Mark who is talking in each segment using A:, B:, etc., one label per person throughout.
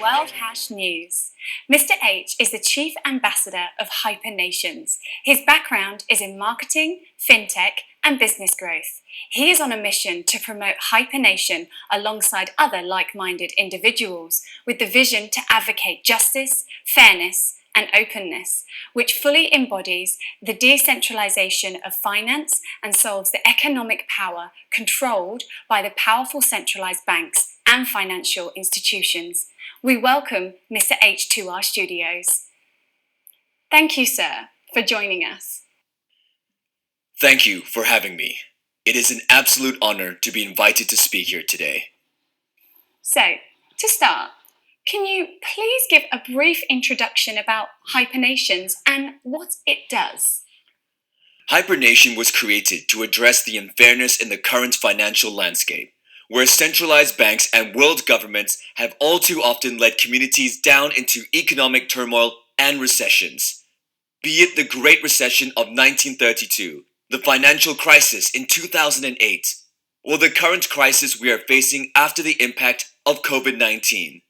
A: World Hash News. Mr. H is the Chief Ambassador of HyperNations. His background is in marketing, fintech, and business growth. He is on a mission to promote HyperNation alongside other like-minded individuals with the vision to advocate justice, fairness, and openness, which fully embodies the decentralization of finance and solves the economic power controlled by the powerful centralized banks and financial institutions. We welcome Mr. H to our studios. Thank you, sir, for joining us.
B: Thank you for having me. It is an absolute honor to be invited to speak here today.
A: So, to start, can you please give a brief introduction about HyperNations and what it does?
B: HyperNation was created to address the unfairness in the current financial landscape, where centralized banks and world governments have all too often led communities down into economic turmoil and recessions. Be it the Great Recession of 1932, the financial crisis in 2008, or the current crisis we are facing after the impact of COVID-19.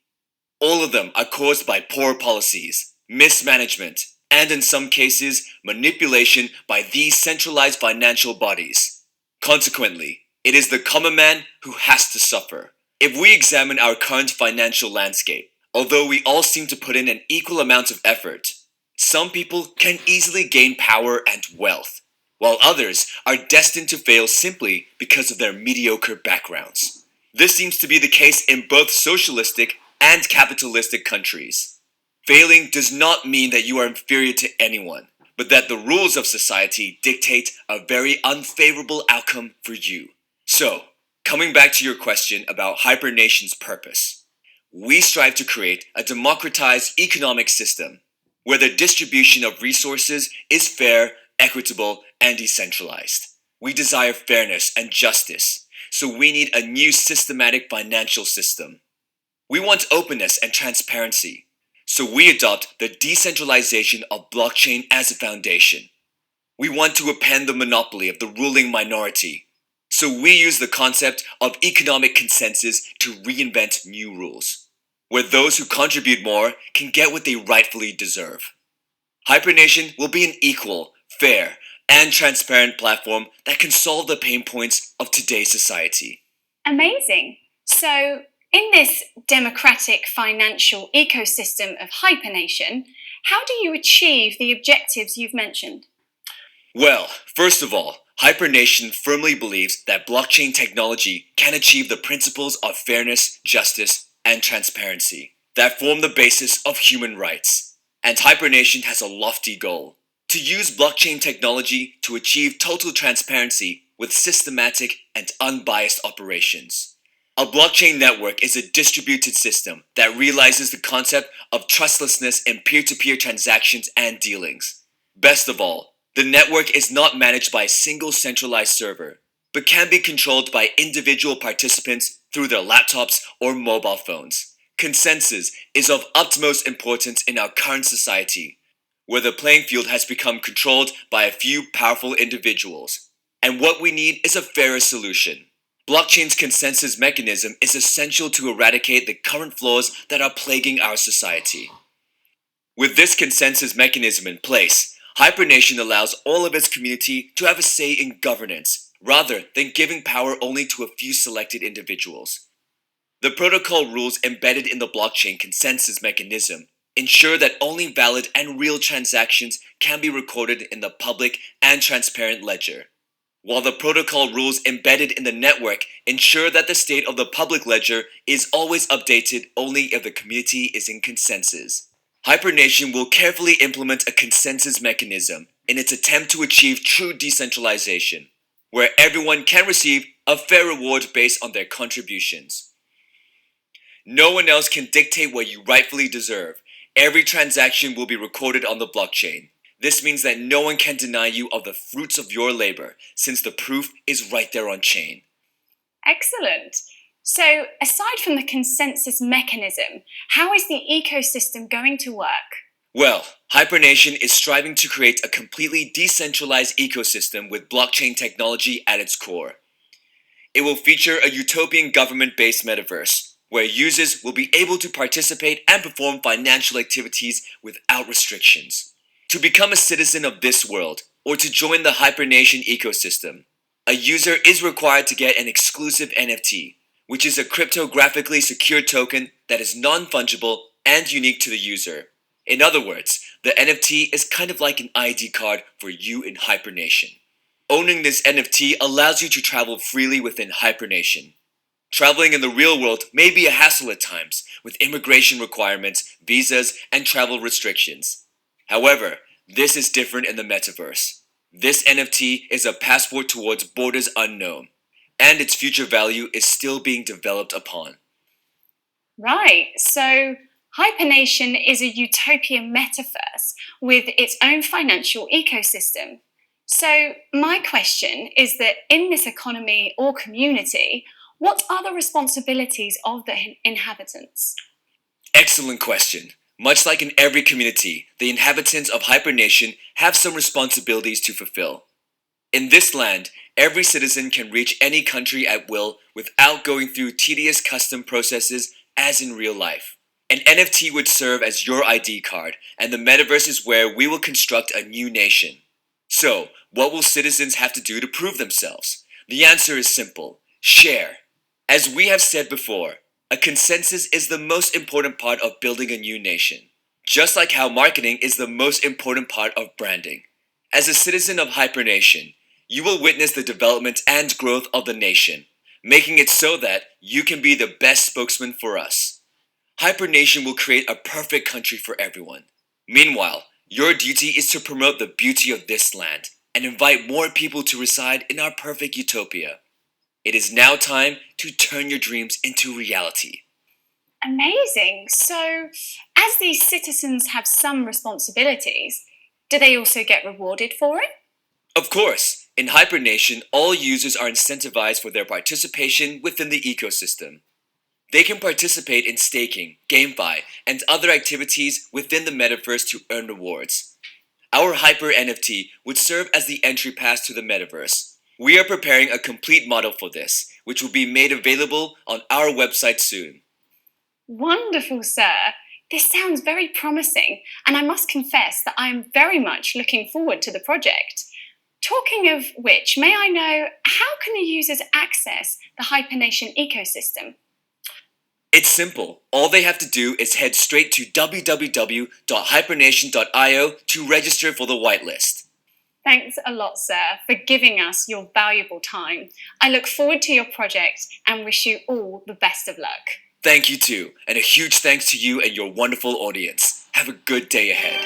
B: All of them are caused by poor policies, mismanagement, and in some cases, manipulation by these centralized financial bodies. Consequently, it is the common man who has to suffer. If we examine our current financial landscape, although we all seem to put in an equal amount of effort, some people can easily gain power and wealth, while others are destined to fail simply because of their mediocre backgrounds. This seems to be the case in both socialistic and capitalistic countries. Failing does not mean that you are inferior to anyone, but that the rules of society dictate a very unfavorable outcome for you. So, coming back to your question about HyperNation's purpose, we strive to create a democratized economic system where the distribution of resources is fair, equitable, and decentralized. We desire fairness and justice, so we need a new systematic financial system. We want openness and transparency, so we adopt the decentralization of blockchain as a foundation. We want to upend the monopoly of the ruling minority, so we use the concept of economic consensus to reinvent new rules, where those who contribute more can get what they rightfully deserve. HyperNation will be an equal, fair, and transparent platform that can solve the pain points of today's society.
A: Amazing. So, in this democratic financial ecosystem of HyperNation, how do you achieve the objectives you've mentioned?
B: Well, first of all, HyperNation firmly believes that blockchain technology can achieve the principles of fairness, justice, and transparency that form the basis of human rights. And HyperNation has a lofty goal: to use blockchain technology to achieve total transparency with systematic and unbiased operations. A blockchain network is a distributed system that realizes the concept of trustlessness in peer-to-peer transactions and dealings. Best of all, the network is not managed by a single centralized server, but can be controlled by individual participants through their laptops or mobile phones. Consensus is of utmost importance in our current society, where the playing field has become controlled by a few powerful individuals. And what we need is a fairer solution. Blockchain's consensus mechanism is essential to eradicate the current flaws that are plaguing our society. With this consensus mechanism in place, HyperNation allows all of its community to have a say in governance, rather than giving power only to a few selected individuals. The protocol rules embedded in the blockchain consensus mechanism ensure that only valid and real transactions can be recorded in the public and transparent ledger, while the protocol rules embedded in the network ensure that the state of the public ledger is always updated only if the community is in consensus. HyperNation will carefully implement a consensus mechanism in its attempt to achieve true decentralization, where everyone can receive a fair reward based on their contributions. No one else can dictate what you rightfully deserve. Every transaction will be recorded on the blockchain. This means that no one can deny you of the fruits of your labor, since the proof is right there on chain.
A: Excellent. So, aside from the consensus mechanism, how is the ecosystem going to work?
B: Well, HyperNation is striving to create a completely decentralized ecosystem with blockchain technology at its core. It will feature a utopian government-based metaverse, where users will be able to participate and perform financial activities without restrictions. To become a citizen of this world, or to join the HyperNation ecosystem, a user is required to get an exclusive NFT, which is a cryptographically secure token that is non-fungible and unique to the user. In other words, the NFT is kind of like an ID card for you in HyperNation. Owning this NFT allows you to travel freely within HyperNation. Traveling in the real world may be a hassle at times, with immigration requirements, visas, and travel restrictions. However, this is different in the metaverse. This NFT is a passport towards borders unknown, and its future value is still being developed upon.
A: Right, so HyperNation is a utopian metaverse with its own financial ecosystem. So, my question is that in this economy or community, what are the responsibilities of the inhabitants?
B: Excellent question. Much like in every community, the inhabitants of HyperNation have some responsibilities to fulfill. In this land, every citizen can reach any country at will without going through tedious custom processes as in real life. An NFT would serve as your ID card, and the metaverse is where we will construct a new nation. So, what will citizens have to do to prove themselves? The answer is simple: share. As we have said before, a consensus is the most important part of building a new nation, just like how marketing is the most important part of branding. As a citizen of HyperNation, you will witness the development and growth of the nation, making it so that you can be the best spokesman for us. HyperNation will create a perfect country for everyone. Meanwhile, your duty is to promote the beauty of this land and invite more people to reside in our perfect utopia. It is now time to turn your dreams into reality.
A: Amazing. So, as these citizens have some responsibilities, do they also get rewarded for it?
B: Of course, in HyperNation, all users are incentivized for their participation within the ecosystem. They can participate in staking, GameFi, and other activities within the metaverse to earn rewards. Our Hyper NFT would serve as the entry pass to the metaverse. We are preparing a complete model for this, which will be made available on our website soon.
A: Wonderful, sir. This sounds very promising, and I must confess that I am very much looking forward to the project. Talking of which, may I know how can the users access the HyperNation ecosystem?
B: It's simple. All they have to do is head straight to www.hypernation.io to register for the whitelist.
A: Thanks a lot, sir, for giving us your valuable time. I look forward to your project and wish you all the best of luck.
B: Thank you too, and a huge thanks to you and your wonderful audience. Have a good day ahead.